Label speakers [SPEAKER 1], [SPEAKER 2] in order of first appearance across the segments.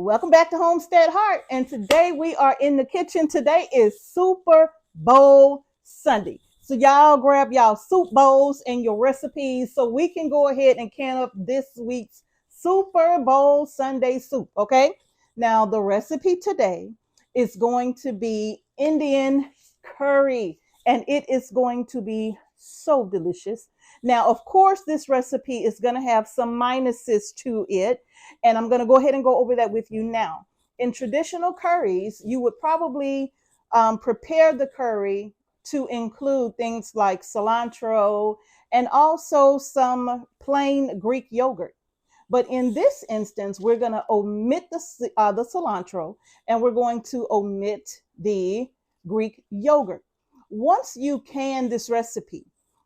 [SPEAKER 1] Welcome back to Homestead Heart. And today we are in the kitchen. Today is Super Bowl Sunday. So y'all grab y'all soup bowls and your recipes so we can go ahead and can up this week's Super Bowl Sunday soup. Okay. Now the recipe today is going to be Indian curry, and it is going to be so delicious. Now, of course, this recipe is going to have some minuses to it, and I'm going to go ahead and go over that with you now. In traditional curries, you would probably prepare the curry to include things like cilantro and also some plain Greek yogurt. But in this instance, we're going to omit the cilantro, and we're going to omit the Greek yogurt. Once you can this recipe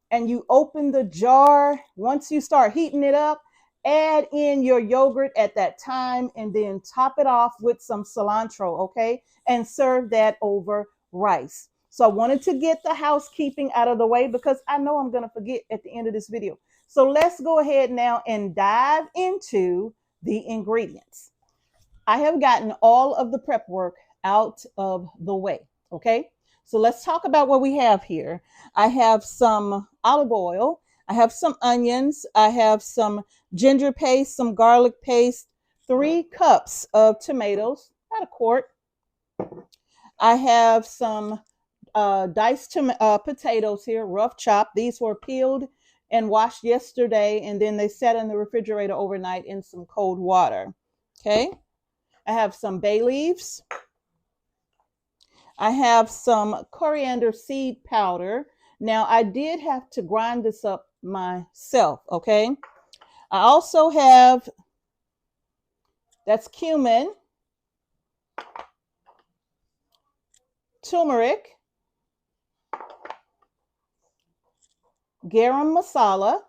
[SPEAKER 1] and you open the jar, once you start heating it up, add in your yogurt at that time and then top it off with some cilantro, okay? And serve that over rice. So I wanted to get the housekeeping out of the way because I know I'm going to forget at the end of this video. So let's go ahead now and dive into the ingredients. I have gotten all of the prep work out of the way, okay? So let's talk about what we have here. I have some olive oil. I have some onions. I have some ginger paste, some garlic paste, 3 cups of tomatoes, about a quart. I have some diced potatoes here, rough chopped. These were peeled and washed yesterday, and then they sat in the refrigerator overnight in some cold water. Okay. I have some bay leaves. I have some coriander seed powder. Now, I did have to grind this up myself, okay? I also have, that's cumin, turmeric, garam masala,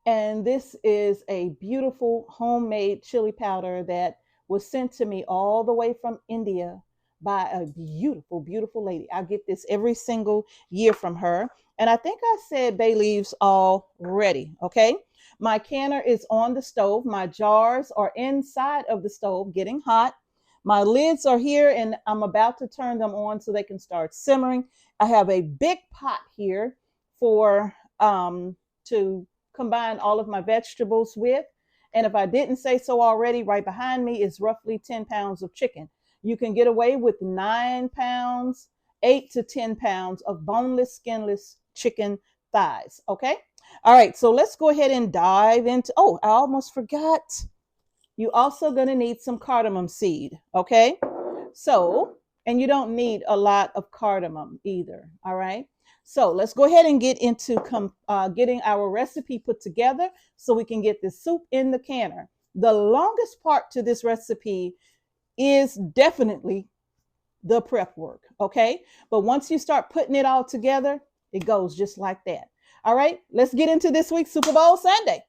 [SPEAKER 1] and this is a beautiful homemade chili powder that was sent to me all the way from India by a beautiful, beautiful lady. I get this every single year from her. And I think I said bay leaves already, okay? My canner is on the stove. My jars are inside of the stove getting hot. My lids are here and I'm about to turn them on so they can start simmering. I have a big pot here for to combine all of my vegetables with. And if I didn't say so already, right behind me is roughly 10 pounds of chicken. You can get away with 9 pounds, 8 to 10 pounds of boneless, skinless chicken thighs. Okay. All right. So let's go ahead and dive into, oh, I almost forgot. You also going to need some cardamom seed. Okay. So, and you don't need a lot of cardamom either. All right. So let's go ahead and get into getting our recipe put together so we can get this soup in the canner. The longest part to this recipe is definitely the prep work, okay? But once you start putting it all together, it goes just like that. All right, let's get into this week's Super Bowl Sunday.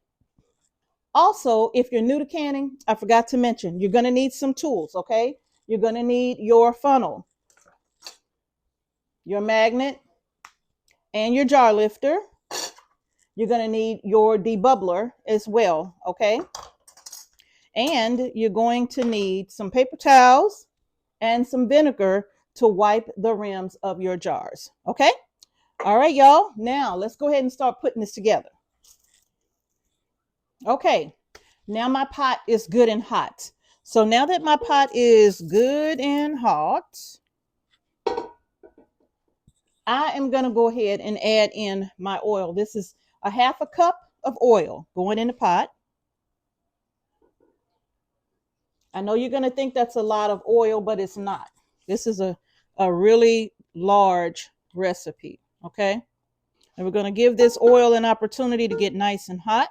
[SPEAKER 1] Also, if you're new to canning, I forgot to mention, you're going to need some tools, okay? You're going to need your funnel, your magnet, and your jar lifter. You're going to need your debubbler as well, okay? And you're going to need some paper towels and some vinegar to wipe the rims of your jars, okay? All right, y'all. Now, let's go ahead and start putting this together. Okay, now my pot is good and hot. So now that my pot is good and hot, I am going to go ahead and add in my oil. This is a 1/2 cup of oil going in the pot. I know you're going to think that's a lot of oil, but it's not. This is a really large recipe, okay? And we're going to give this oil an opportunity to get nice and hot.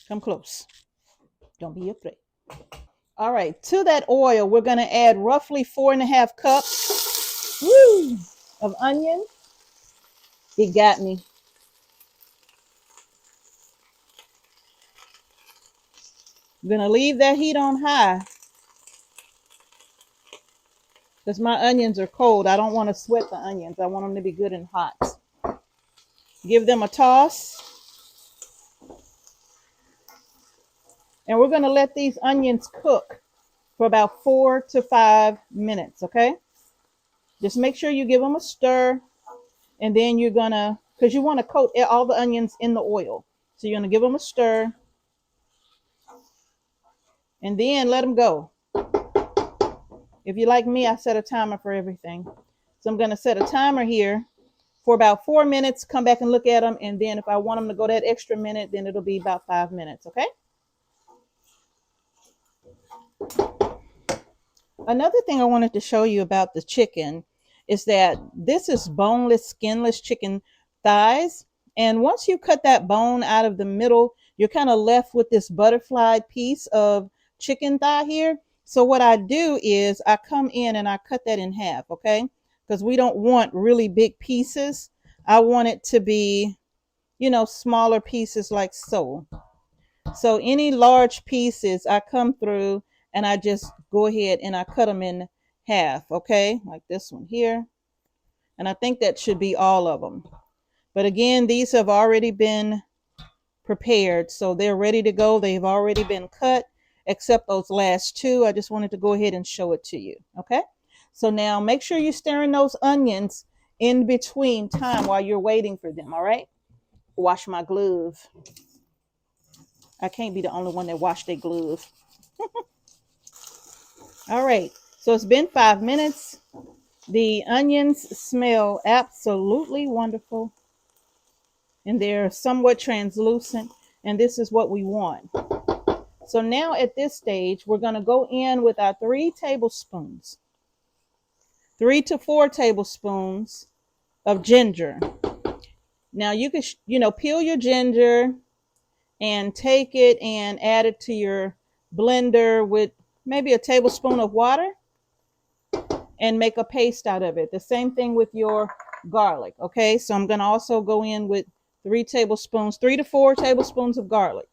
[SPEAKER 1] Come close. Don't be afraid. All right, to that oil, we're going to add roughly 4.5 cups of onion. It got me. I'm going to leave that heat on high because my onions are cold. I don't want to sweat the onions. I want them to be good and hot. Give them a toss. And we're going to let these onions cook for about 4 to 5 minutes, okay? Just make sure you give them a stir, and then you're going to, because you want to coat all the onions in the oil. So you're going to give them a stir, and then let them go. If you're like me, I set a timer for everything. So I'm going to set a timer here for about 4 minutes, come back and look at them, and then if I want them to go that extra minute, then it'll be about 5 minutes, okay? Another thing I wanted to show you about the chicken is that this is boneless, skinless chicken thighs. And once you cut that bone out of the middle, you're kind of left with this butterfly piece of chicken thigh here. So what I do is I come in and I cut that in half, okay? Because we don't want really big pieces. I want it to be, you know, smaller pieces like so. So any large pieces I come through and I just go ahead and I cut them in half, okay? Like this one here. And I think that should be all of them. But again, these have already been prepared. So they're ready to go. They've already been cut, except those last two. I just wanted to go ahead and show it to you, okay? So now make sure you're stirring those onions in between time while you're waiting for them, all right? Wash my glove. I can't be the only one that washed their glove. All right, so it's been 5 minutes. The onions smell absolutely wonderful, and they're somewhat translucent, and this is what we want. So now at this stage, we're going to go in with our 3 tablespoons, 3 to 4 tablespoons of ginger. Now you can, peel your ginger and take it and add it to your blender with maybe a tablespoon of water and make a paste out of it. The same thing with your garlic. Okay, so I'm going to also go in with 3 to 4 tablespoons of garlic.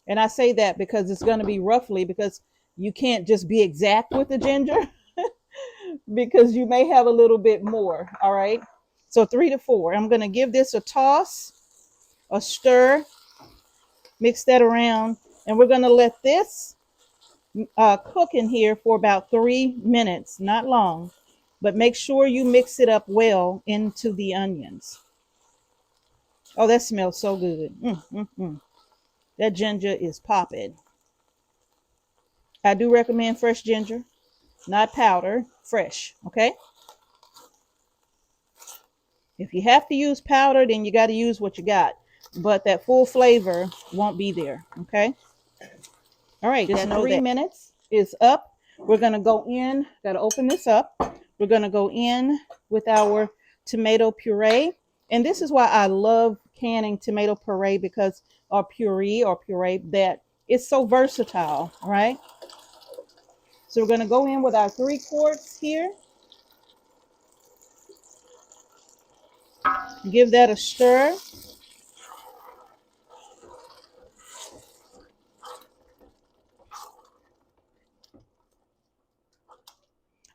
[SPEAKER 1] And I say that because it's going to be roughly, because you can't just be exact with the ginger because you may have a little bit more. All right, so 3 to 4. I'm going to give this a toss, a stir, mix that around, and we're going to let this cook in here for about 3 minutes, not long, but make sure you mix it up well into the onions. Oh, that smells so good. That ginger is popping. I do recommend fresh ginger, not powder, fresh, okay? If you have to use powder, then you got to use what you got, but that full flavor won't be there, okay? All right, just know 3 minutes is up. We're going to go in, got to open this up. We're going to go in with our tomato puree. And this is why I love canning tomato puree, because, or puree, that it's so versatile, right? So we're going to go in with our 3 quarts here. Give that a stir.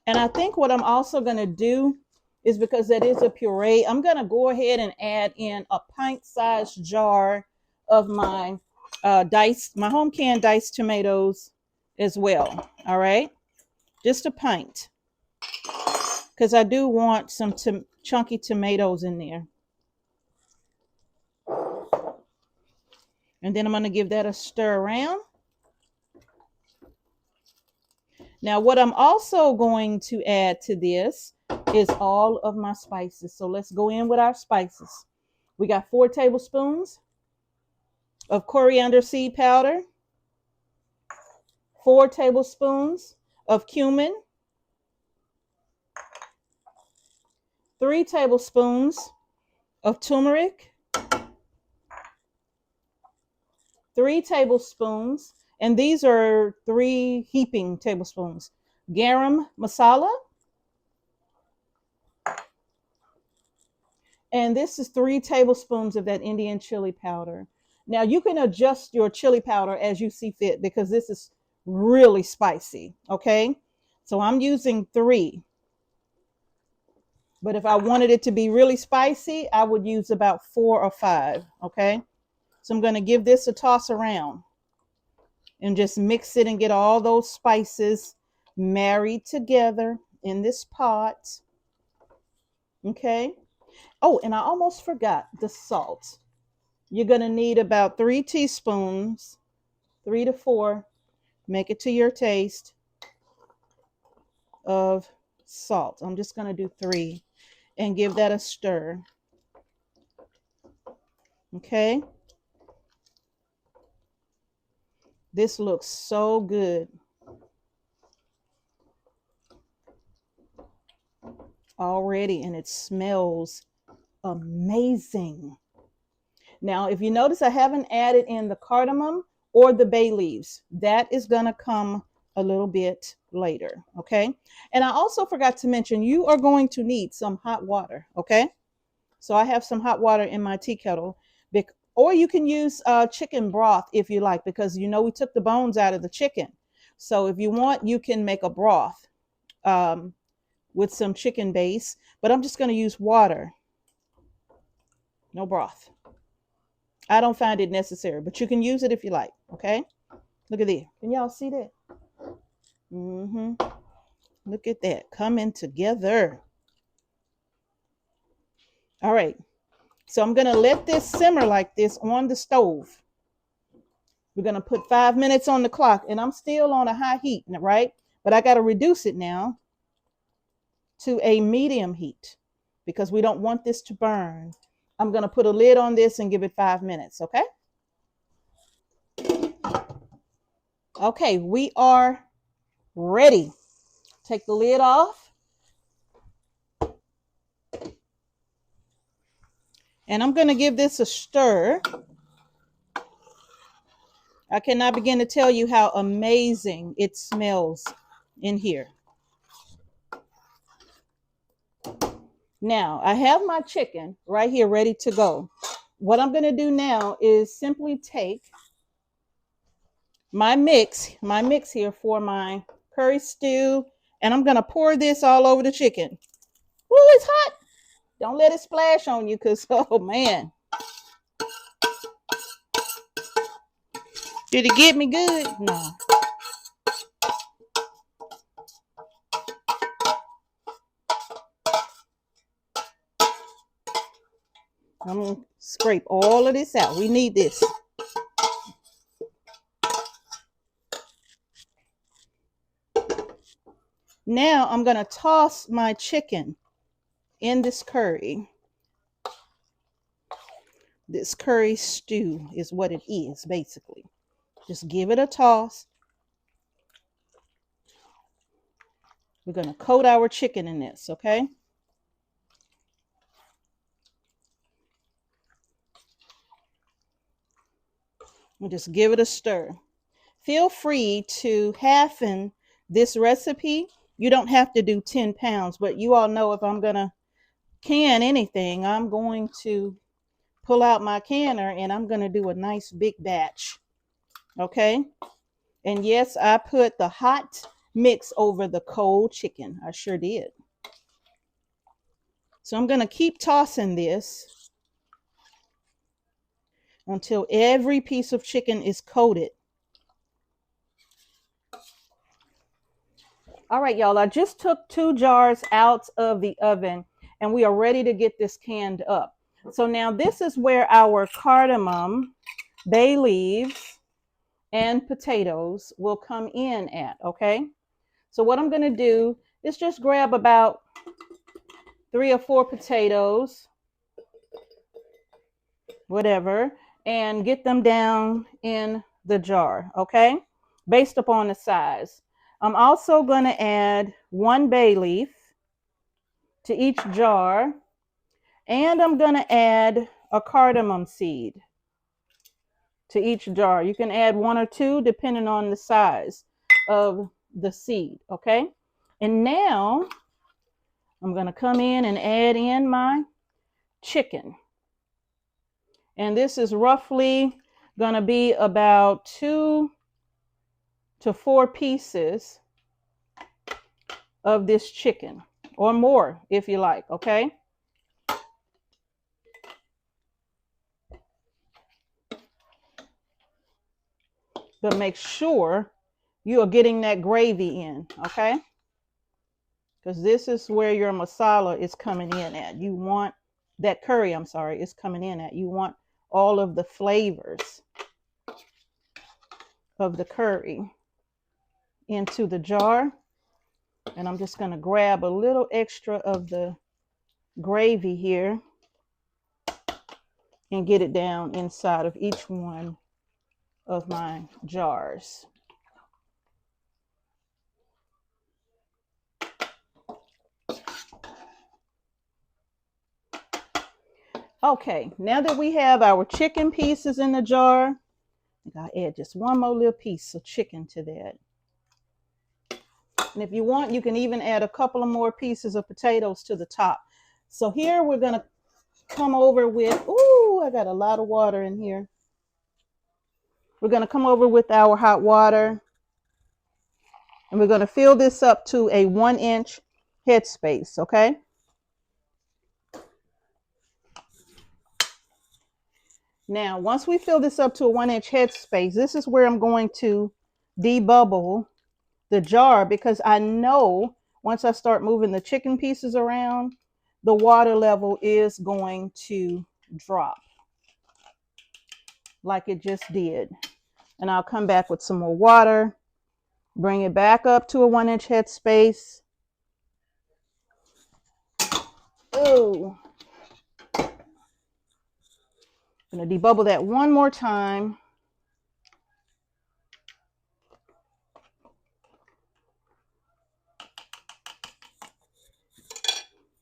[SPEAKER 1] And I think what I'm also going to do is, because that is a puree, I'm going to go ahead and add in a pint-sized jar of my my home canned diced tomatoes as well. All right, just a pint, because I do want some chunky tomatoes in there. And then I'm going to give that a stir around. Now, what I'm also going to add to this is all of my spices. So let's go in with our spices. We got 4 tablespoons of coriander seed powder, 4 tablespoons of cumin, 3 tablespoons of turmeric, 3 tablespoons, and these are 3 heaping tablespoons, garam masala, and this is 3 tablespoons of that Indian chili powder. Now you can adjust your chili powder as you see fit, because this is really spicy, okay? So I'm using 3. But if I wanted it to be really spicy, I would use about 4 or 5. Okay. So I'm going to give this a toss around and just mix it and get all those spices married together in this pot. Okay. Oh, and I almost forgot the salt. You're going to need about 3 teaspoons, 3 to 4, make it to your taste, of salt. I'm just going to do 3 and give that a stir. Okay. This looks so good already, and it smells amazing. Now, if you notice, I haven't added in the cardamom or the bay leaves. That is going to come a little bit later. Okay. And I also forgot to mention, you are going to need some hot water. Okay. So I have some hot water in my tea kettle, or you can use chicken broth if you like, because you know we took the bones out of the chicken. So if you want, you can make a broth with some chicken base, but I'm just going to use water, no broth. I don't find it necessary, but you can use it if you like. Okay. Look at this. Can y'all see that? Look at that coming together. All right. So I'm going to let this simmer like this on the stove. We're going to put 5 minutes on the clock, and I'm still on a high heat, right? But I got to reduce it now to a medium heat because we don't want this to burn. I'm going to put a lid on this and give it 5 minutes. Okay. Okay. We are ready. Take the lid off. And I'm going to give this a stir. I cannot begin to tell you how amazing it smells in here. Now, I have my chicken right here ready to go. What I'm going to do now is simply take my mix here for my curry stew, and I'm going to pour this all over the chicken. Ooh, it's hot. Don't let it splash on you because, oh man. Did it get me good? No. I'm going to scrape all of this out. We need this. Now I'm going to toss my chicken in this curry. This curry stew is what it is, basically. Just give it a toss. We're going to coat our chicken in this, okay? We'll just give it a stir. Feel free to halfen this recipe. You don't have to do 10 pounds, but you all know if I'm going to can anything, I'm going to pull out my canner and I'm going to do a nice big batch. Okay. And yes, I put the hot mix over the cold chicken. I sure did. So I'm going to keep tossing this until every piece of chicken is coated. All right, y'all, I just took 2 jars out of the oven and we are ready to get this canned up. So now this is where our cardamom, bay leaves, and potatoes will come in at, okay? So what I'm going to do is just grab about 3 or 4 potatoes, whatever, and get them down in the jar, okay? Based upon the size. I'm also going to add 1 bay leaf to each jar, and I'm going to add a cardamom seed to each jar. You can add 1 or 2 depending on the size of the seed, okay? And now I'm going to come in and add in my chicken. And this is roughly going to be about 2 to 4 pieces of this chicken. or more if you like, okay? But make sure you are getting that gravy in, okay? Because this is where your masala is coming in at. You want that curry, I'm sorry, is coming in at. You want all of the flavors of the curry into the jar. And I'm just going to grab a little extra of the gravy here and get it down inside of each one of my jars. Okay, now that we have our chicken pieces in the jar, I gotta add just one more little piece of chicken to that. And if you want, you can even add a couple of more pieces of potatoes to the top. So here we're gonna come over with, ooh, I got a lot of water in here. We're gonna come over with our hot water, and we're gonna fill this up to a 1-inch headspace, okay? Now, once we fill this up to a 1-inch headspace, this is where I'm going to debubble the jar, because I know once I start moving the chicken pieces around, the water level is going to drop like it just did. And I'll come back with some more water, bring it back up to a 1-inch headspace. Oh, I'm gonna debubble that one more time.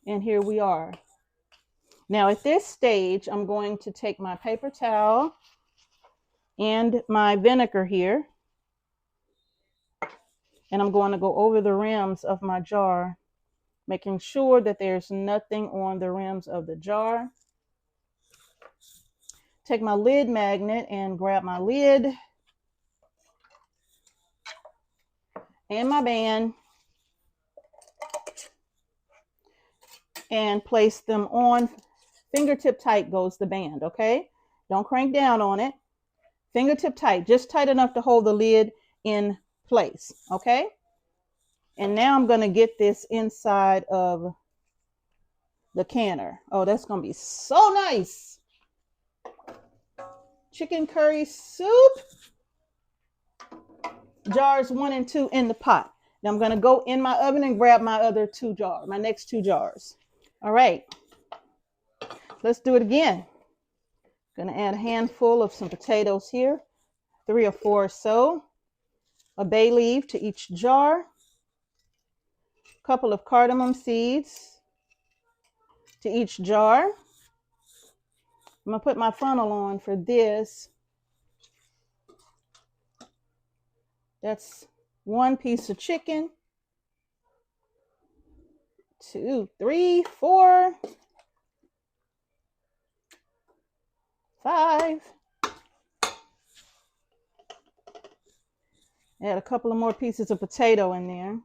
[SPEAKER 1] And here we are. Now at this stage, I'm going to take my paper towel and my vinegar here, and I'm going to go over the rims of my jar, making sure that there's nothing on the rims of the jar. Take my lid magnet and grab my lid and my band and place them on. Fingertip tight goes the band, okay? Don't crank down on it. Fingertip tight, just tight enough to hold the lid in place, okay? And now I'm gonna get this inside of the canner. Oh, that's gonna be so nice. Chicken curry soup. Jars 1 and 2 in the pot. Now I'm gonna go in my oven and grab my other 2 jars, my next 2 jars. All right, let's do it again. Gonna add a handful of some potatoes here, 3 or 4 or so. A bay leaf to each jar. A couple of cardamom seeds to each jar. I'm gonna put my funnel on for this. That's 1 piece of chicken. 2, 3, 4, 5. Add a couple of more pieces of potato in there.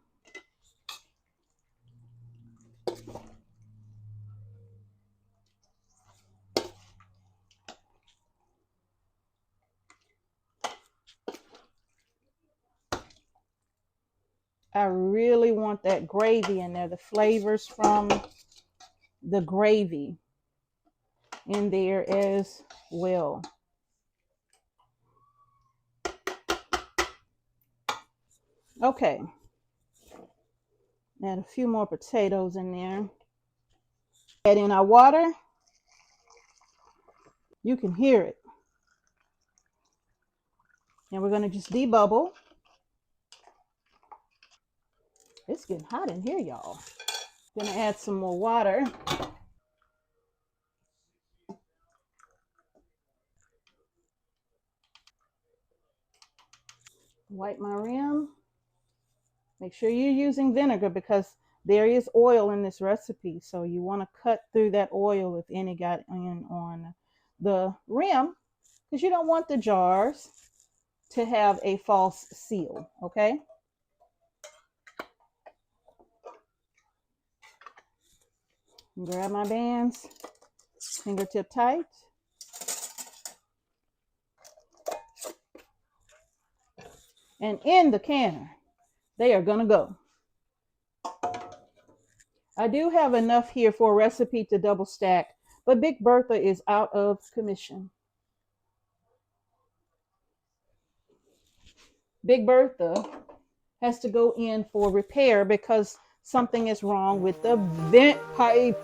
[SPEAKER 1] I really want that gravy in there, the flavors from the gravy in there as well. Okay. Add a few more potatoes in there. Add in our water. You can hear it. And we're going to just debubble. It's getting hot in here, y'all. Gonna add some more water. Wipe my rim. Make sure you're using vinegar because there is oil in this recipe. So you want to cut through that oil if any got in on the rim, because you don't want the jars to have a false seal, okay? Grab my bands, fingertip tight. And in the canner, they are gonna go. I do have enough here for a recipe to double stack, but Big Bertha is out of commission. Big Bertha has to go in for repair because something is wrong with the vent pipe.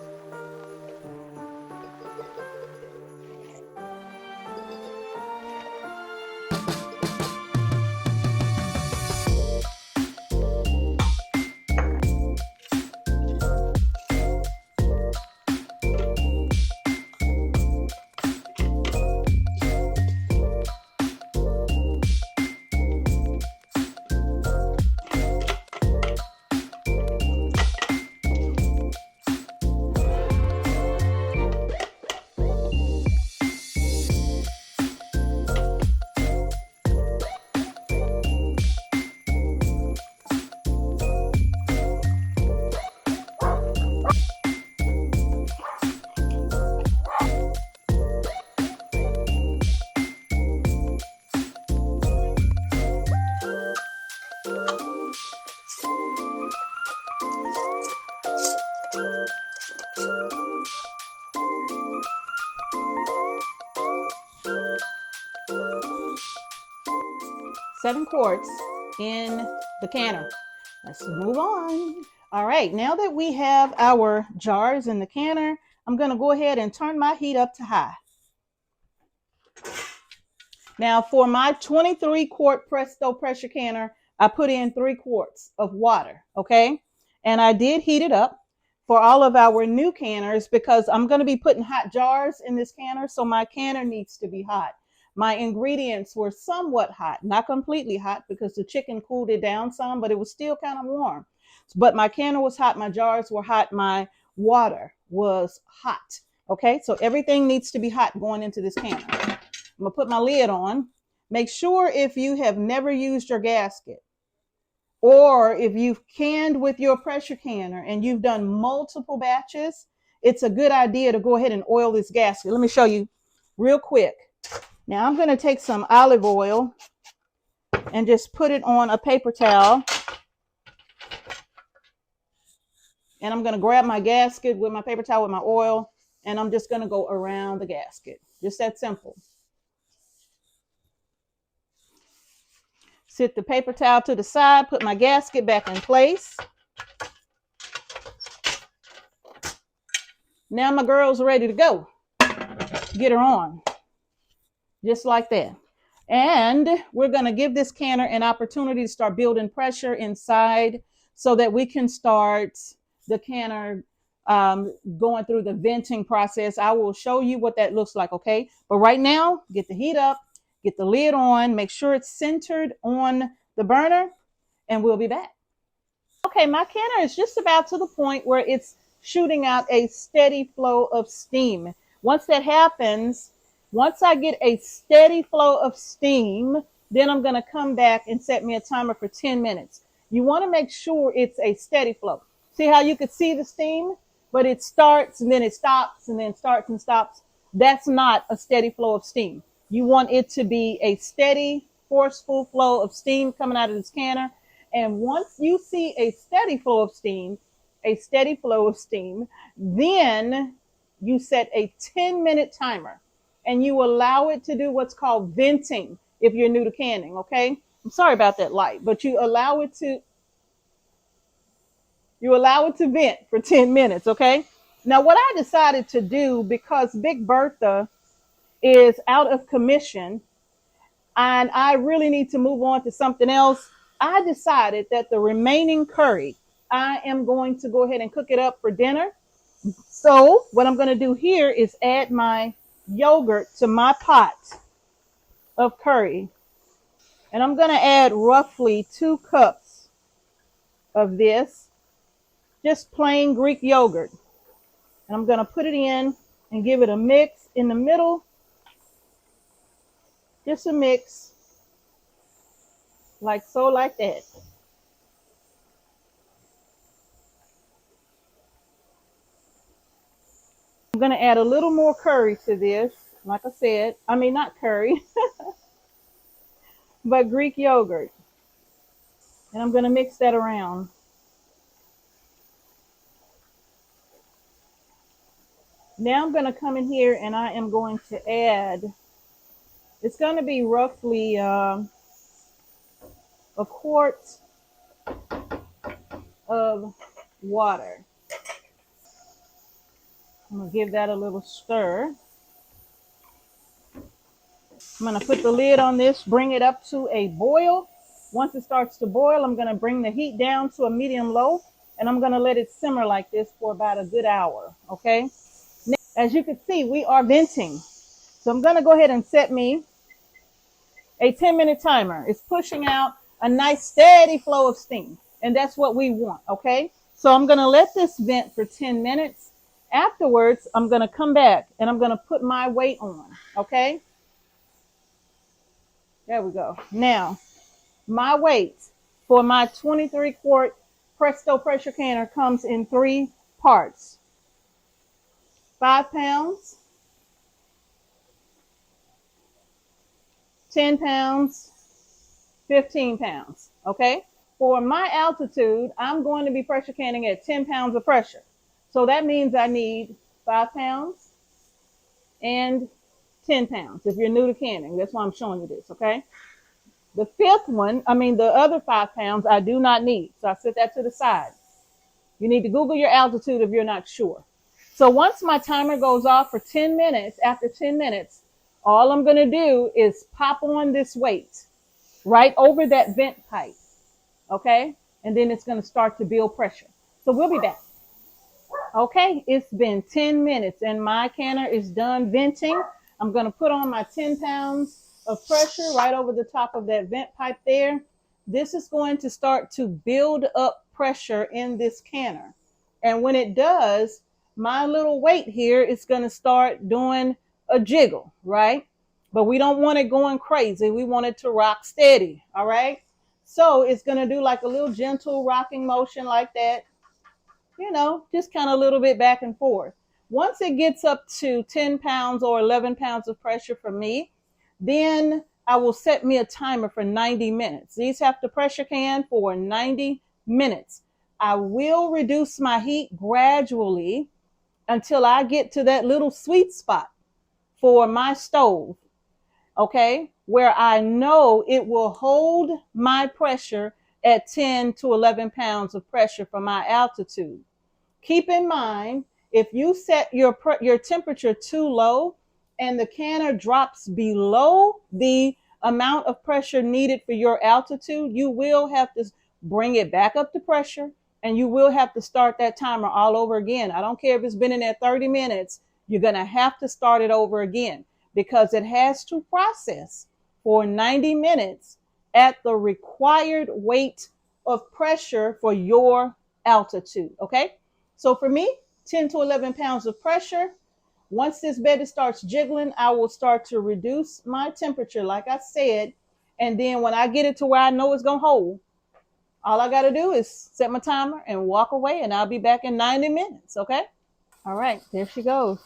[SPEAKER 1] Seven quarts in the canner. Let's move on. All right, now that we have our jars in the canner, I'm gonna go ahead and turn my heat up to high. Now for my 23 quart Presto pressure canner, I put in 3 quarts of water, okay? And I did heat it up for all of our new canners because I'm gonna be putting hot jars in this canner, so my canner needs to be hot. My ingredients were somewhat hot, not completely hot because the chicken cooled it down some, but it was still kind of warm. But my canner was hot, my jars were hot, my water was hot, okay? So everything needs to be hot going into this canner. I'm gonna put my lid on. Make sure if you have never used your gasket or if you've canned with your pressure canner and you've done multiple batches, it's a good idea to go ahead and oil this gasket. Let me show you real quick. Now I'm gonna take some olive oil and just put it on a paper towel. And I'm gonna grab my gasket with my paper towel with my oil, and I'm just gonna go around the gasket. Just that simple. Sit the paper towel to the side, put my gasket back in place. Now my girl's ready to go. Get her on. Just like that. And we're going to give this canner an opportunity to start building pressure inside so that we can start the canner going through the venting process. I will show you what that looks like, okay? But right now, get the heat up, get the lid on, make sure it's centered on the burner, and we'll be back. Okay, my canner is just about to the point where it's shooting out a steady flow of steam. Once that happens, once I get a steady flow of steam, then I'm going to come back and set me a timer for 10 minutes. You want to make sure it's a steady flow. See how you could see the steam, but it starts and then it stops and then starts and stops. That's not a steady flow of steam. You want it to be a steady, forceful flow of steam coming out of this canner. And once you see a steady flow of steam, then you set a 10-minute timer and you allow it to do what's called venting if you're new to canning, okay? I'm sorry about that light, but you allow it to vent for 10 minutes, okay? Now what I decided to do, because Big Bertha is out of commission and I really need to move on to something else, I decided that the remaining curry, I am going to go ahead and cook it up for dinner. So what I'm going to do here is add my yogurt to my pot of curry. And I'm going to add roughly 2 cups of this, just plain Greek yogurt. And I'm going to put it in and give it a mix in the middle. Just a mix, like so, like that. . I'm going to add a little more curry to this. Like I said, I mean, not curry, but Greek yogurt. And I'm going to mix that around. Now I'm going to come in here and I am going to add, it's going to be roughly a quart of water. I'm going to give that a little stir. I'm going to put the lid on this, bring it up to a boil. Once it starts to boil, I'm going to bring the heat down to a medium low, and I'm going to let it simmer like this for about a good hour, okay? Now, as you can see, we are venting. So I'm going to go ahead and set me a 10-minute timer. It's pushing out a nice steady flow of steam, and that's what we want, okay? So I'm going to let this vent for 10 minutes. Afterwards, I'm going to come back, and I'm going to put my weight on, okay? There we go. Now, my weight for my 23 quart Presto pressure canner comes in 3 parts. 5 pounds, 10 pounds, 15 pounds, okay? For my altitude, I'm going to be pressure canning at 10 pounds of pressure. So that means I need 5 pounds and 10 pounds. If you're new to canning, that's why I'm showing you this, okay? The the other 5 pounds, I do not need. So I set that to the side. You need to Google your altitude if you're not sure. So once my timer goes off for 10 minutes, after 10 minutes, all I'm going to do is pop on this weight right over that vent pipe, okay? And then it's going to start to build pressure. So we'll be back. Okay, it's been 10 minutes and my canner is done venting. I'm going to put on my 10 pounds of pressure right over the top of that vent pipe there. This is going to start to build up pressure in this canner. And when it does, my little weight here is going to start doing a jiggle, right? But we don't want it going crazy. We want it to rock steady, all right? So it's going to do like a little gentle rocking motion like that. Just kind of a little bit back and forth. Once it gets up to 10 pounds or 11 pounds of pressure for me, then I will set me a timer for 90 minutes. These have to pressure can for 90 minutes. I will reduce my heat gradually until I get to that little sweet spot for my stove, okay, where I know it will hold my pressure at 10 to 11 pounds of pressure for my altitude. Keep in mind, if you set your temperature too low and the canner drops below the amount of pressure needed for your altitude, you will have to bring it back up to pressure and you will have to start that timer all over again. I don't care if it's been in there 30 minutes, you're going to have to start it over again because it has to process for 90 minutes at the required weight of pressure for your altitude, okay? So for me, 10 to 11 pounds of pressure. Once this baby starts jiggling, I will start to reduce my temperature, like I said. And then when I get it to where I know it's going to hold, all I got to do is set my timer and walk away, and I'll be back in 90 minutes, okay? All right, there she goes.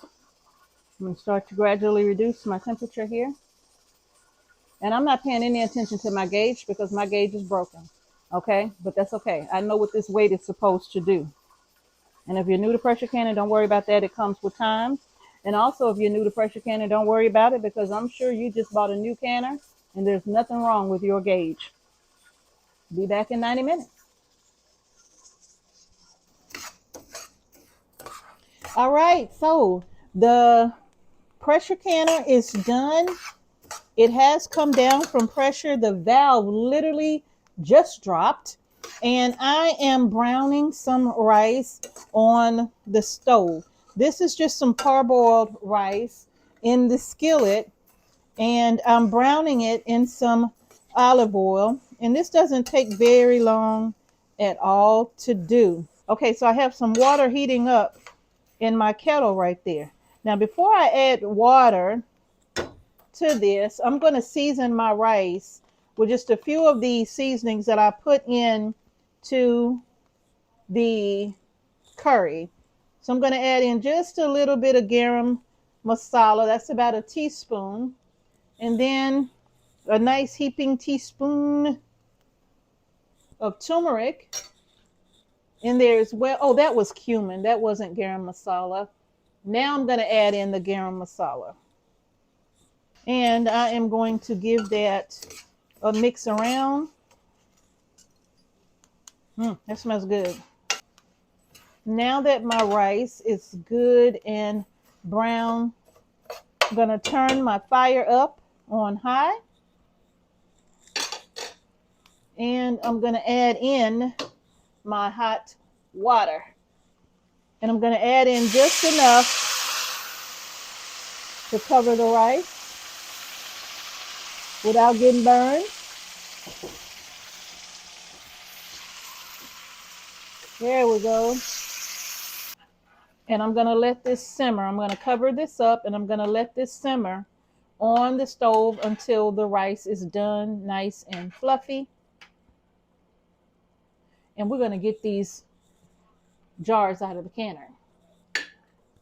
[SPEAKER 1] I'm going to start to gradually reduce my temperature here. And I'm not paying any attention to my gauge because my gauge is broken, okay? But that's okay. I know what this weight is supposed to do. And if you're new to pressure canning, don't worry about that. It comes with time. And also, if you're new to pressure canning, don't worry about it because I'm sure you just bought a new canner and there's nothing wrong with your gauge. Be back in 90 minutes. All right, so the pressure canner is done. It has come down from pressure. The valve literally just dropped. And I am browning some rice on the stove. This is just some parboiled rice in the skillet. And I'm browning it in some olive oil. And this doesn't take very long at all to do. Okay, so I have some water heating up in my kettle right there. Now, before I add water to this, I'm going to season my rice with just a few of these seasonings that I put in to the curry. So I'm going to add in just a little bit of garam masala. That's about a teaspoon. And then a nice heaping teaspoon of turmeric in there as well. Oh, that was cumin. That wasn't garam masala. Now I'm going to add in the garam masala. And I am going to give that a mix around. That smells good. Now that my rice is good and brown, I'm going to turn my fire up on high. And I'm going to add in my hot water. And I'm going to add in just enough to cover the rice without getting burned. There we go. And I'm going to let this simmer. I'm going to cover this up and I'm going to let this simmer on the stove until the rice is done nice and fluffy. And we're going to get these jars out of the canner.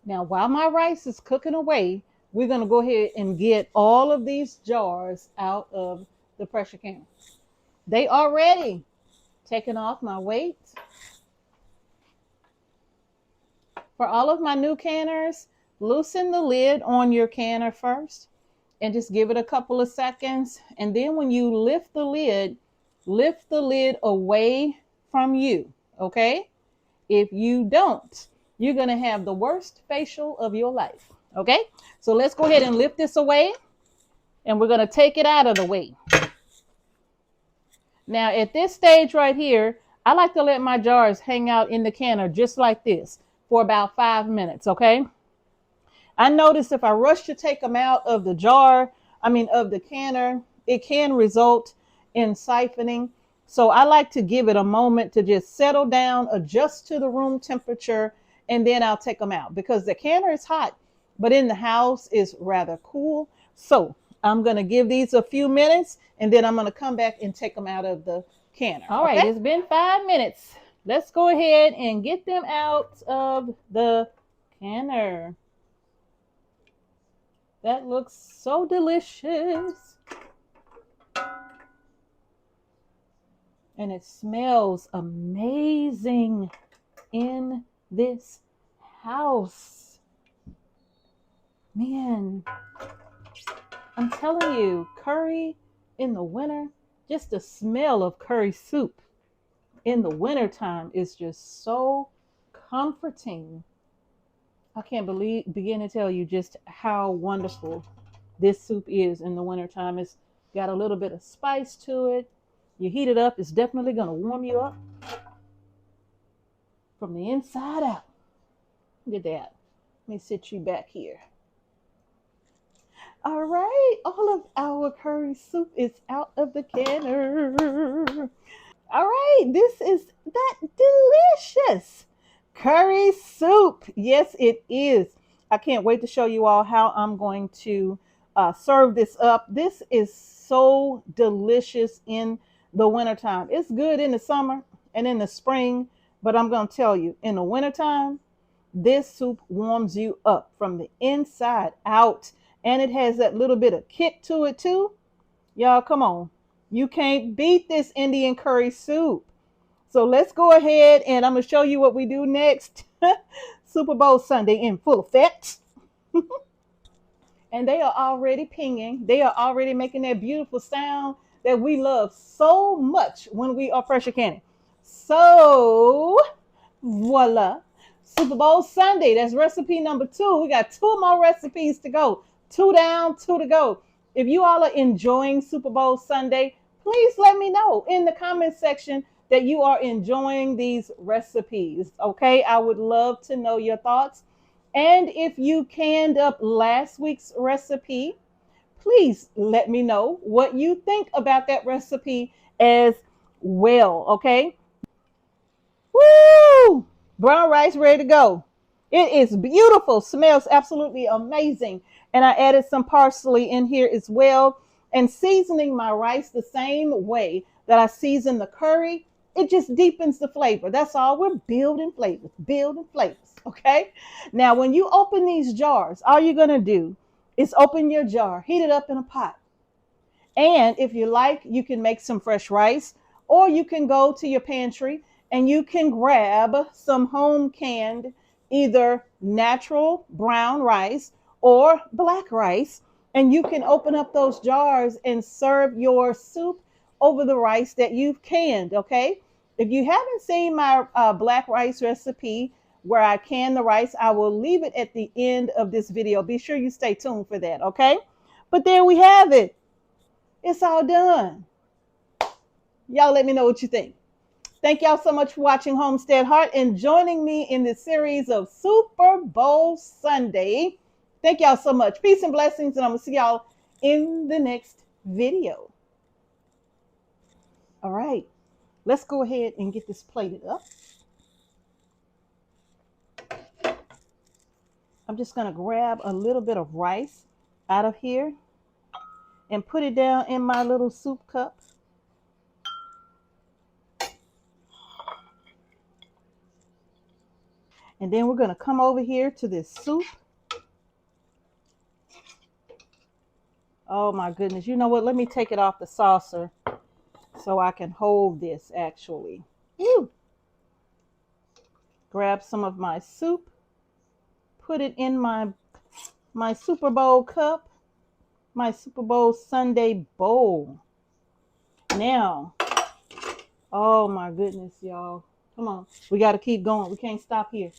[SPEAKER 1] Now, while my rice is cooking away, we're going to go ahead and get all of these jars out of the pressure canner. They are ready. Taking off my weight. For all of my new canners, loosen the lid on your canner first and just give it a couple of seconds. And then when you lift the lid away from you, okay? If you don't, you're going to have the worst facial of your life, okay? So let's go ahead and lift this away, and we're going to take it out of the way. Now, at this stage right here, I like to let my jars hang out in the canner just like this for about 5 minutes, okay? I notice if I rush to take them out of the of the canner, it can result in siphoning. So I like to give it a moment to just settle down, adjust to the room temperature, and then I'll take them out because the canner is hot, but in the house is rather cool. So I'm going to give these a few minutes and then I'm going to come back and take them out of the canner. All right, it's been 5 minutes. Let's go ahead and get them out of the canner. That looks so delicious. And it smells amazing in this house. Man, I'm telling you, curry in the winter, just the smell of curry soup in the wintertime is just so comforting. I can't begin to tell you just how wonderful this soup is in the wintertime. It's got a little bit of spice to it. You heat it up, it's definitely going to warm you up from the inside out. Look at that. Let me sit you back here. All right, all of our curry soup is out of the canner. All right, this is that delicious curry soup. Yes, it is. I can't wait to show you all how I'm going to serve this up. This is so delicious in the wintertime. It's good in the summer and in the spring, but I'm going to tell you, in the wintertime, this soup warms you up from the inside out. And it has that little bit of kick to it too. Y'all, come on. You can't beat this Indian curry soup. So let's go ahead and I'm going to show you what we do next. Super Bowl Sunday in full effect. And they are already pinging. They are already making that beautiful sound that we love so much when we are pressure canning. So, voila. Super Bowl Sunday. That's recipe number 2. We got 2 more recipes to go. 2 down, 2 to go. If you all are enjoying Super Bowl Sunday, please let me know in the comment section that you are enjoying these recipes. Okay, I would love to know your thoughts. And if you canned up last week's recipe, please let me know what you think about that recipe as well. Okay. Woo! Brown rice ready to go. It is beautiful. Smells absolutely amazing. And I added some parsley in here as well. And seasoning my rice the same way that I season the curry. It just deepens the flavor. That's all. We're building flavors. Okay. Now, when you open these jars, all you're going to do is open your jar, heat it up in a pot. And if you like, you can make some fresh rice, or you can go to your pantry and you can grab some home canned, either natural brown rice or black rice. And you can open up those jars and serve your soup over the rice that you've canned. Okay. If you haven't seen my black rice recipe where I can the rice, I will leave it at the end of this video. Be sure you stay tuned for that. Okay. But there we have it. It's all done. Y'all let me know what you think. Thank y'all so much for watching Homestead Heart and joining me in this series of Super Bowl Sunday. Thank y'all so much. Peace and blessings, and I'm going to see y'all in the next video. All right, let's go ahead and get this plated up. I'm just going to grab a little bit of rice out of here and put it down in my little soup cup. And then we're going to come over here to this soup. Oh my goodness. You know what? Let me take it off the saucer so I can hold this actually. Woo. Grab some of my soup. Put it in my Super Bowl cup. My Super Bowl Sunday bowl. Now, oh my goodness, y'all. Come on. We got to keep going. We can't stop here.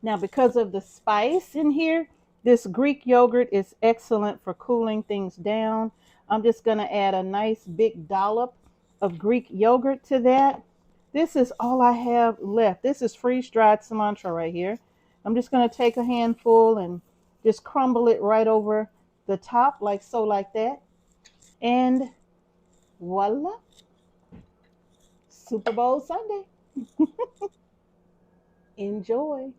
[SPEAKER 1] Now, because of the spice in here, this Greek yogurt is excellent for cooling things down. I'm just going to add a nice big dollop of Greek yogurt to that. This is all I have left. This is freeze-dried cilantro right here. I'm just going to take a handful and just crumble it right over the top like so, like that. And voila, Super Bowl Sunday. Enjoy.